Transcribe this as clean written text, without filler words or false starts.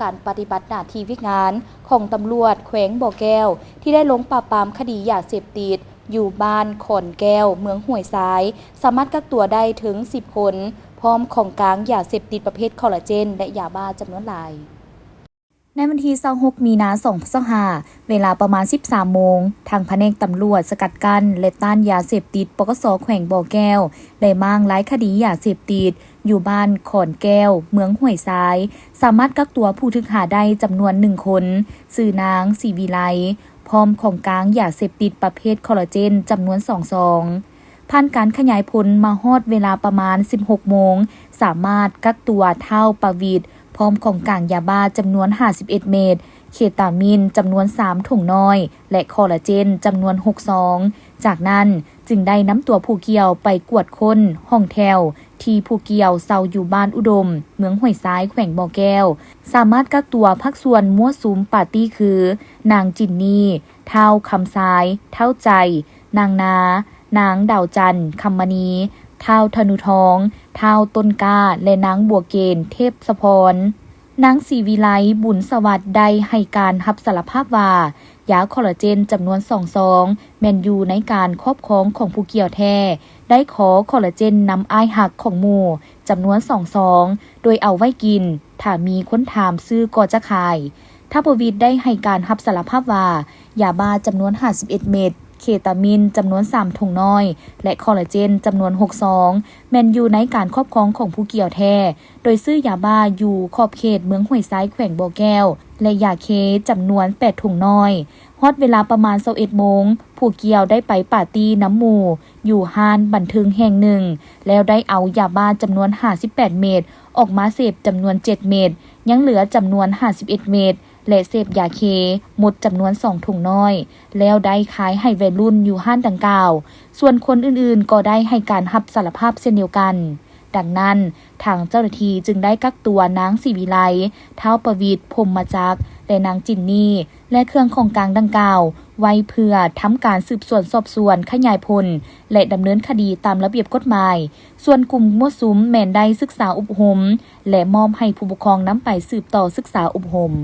การปฏิบัติหน้าที่วิกงานของตำรวจแขวงบ่อแก้วที่ได้ลงปราบปรามคดียาเสพติดอยู่บ้านขอนแก้วเมืองห้วยทรายสามารถกักตัวได้ถึง10คนพร้อมของกลางยาเสพติดประเภทคอลลาเจนและยาบ้าจำนวนหลายในวันที่26มีนาคม2565เวลาประมาณ 13 โมงทางแผนกตำรวจสกัดกั้นและต้านยาเสพติดปกส.แขวงบ่อแก้วได้มั่งหลายคดียาเสพติดอยู่บ้านขอนแก้วเมืองห้วยทรายสามารถกักตัวผู้ถูกหาได้จำนวน1คนชื่อนางศรีวิไลพร้อมของกลางยาเสพติดประเภทคอลลาเจนจำนวน2 ซองผ่านการขยายผลมาฮอดเวลาประมาณ 16 โมงสามารถกักตัวเท่าปาวิดพร้อมของกลางยาบ้าจำนวน51เม็ดเคตามีนจำนวน3ถุงน้อยและคอลลาเจนจำนวน6ซองจากนั้นจึงได้นำตัวผู้เกี่ยวไปกวดค้นห้องแถวที่ผู้เกี่ยวเซาอยู่บ้านอุดมเมืองห้วยทรายแขวงบ่อแก้วสามารถกักตัวพักส่วนมั่วสุมปาร์ตี้คือนางจินนี่เท่าคำซ้ายเท่าใจนางนานางดาวจันทร์คำมณีท้าวธนุทองท้าวต้นกล้าและนางบัวเกณฑ์เทพสพรนางศรีวิไลบุญสวัสดิ์ได้ให้การรับสารภาพว่ายาคอลลาเจนจำนวน2 ซองแมนยูในการครอบครองของผู้เกี่ยวแท้ได้ขอคอลลาเจนนำอ้ายหักของหมู่จำนวน2 ซองโดยเอาไว้กินถ้ามีคนถามซื้อก็จะขายทัพวิทย์ได้ให้การรับสารภาพว่ายาบ้าจำนวน51เม็ดเคตามีนจำนวน3ถุงน้อยและคอลลาเจนจำนวน6 ซองแมนยูในการครอบครองของผู้เกี่ยวแท้โดยซื้อยาบ้าอยู่ขอบเขตเมืองห้วยทรายแขวงบ่อแก้วและยาเคจำนวน8ถุงน้อยฮอดเวลาประมาณ21โมงผู้เกี่ยวได้ไปปาร์ตี้น้ำหมู่อยู่ห้านบันเทิงแห่งหนึ่งแล้วได้เอายาบ้าจำนวน58เม็ดออกมาเสพจำนวน7เม็ดยังเหลือจำนวน51เม็ดและเสพยาเคหมดจำนวน2ถุงน้อยแล้วได้ขายให้วัยรุ่นอยู่ห้านดังกล่าวส่วนคนอื่นๆก็ได้ให้การรับสารภาพเช่นเดียวกันดังนั้นทางเจ้าหน้าที่จึงได้กักตัวนางศรีวิไลท้าวประวิตรพรหมจักรและนางจินนี่และเครื่องของกลางดังกล่าวไว้เพื่อทำการสืบสวนสอบสวนขยายผลและดำเนินคดีตามระเบียบกฎหมายส่วนกลุ่มมั่วสุมแม่นได้ศึกษาอบรมและมอบให้ผู้ปกครองนำไปสืบต่อศึกษาอบรม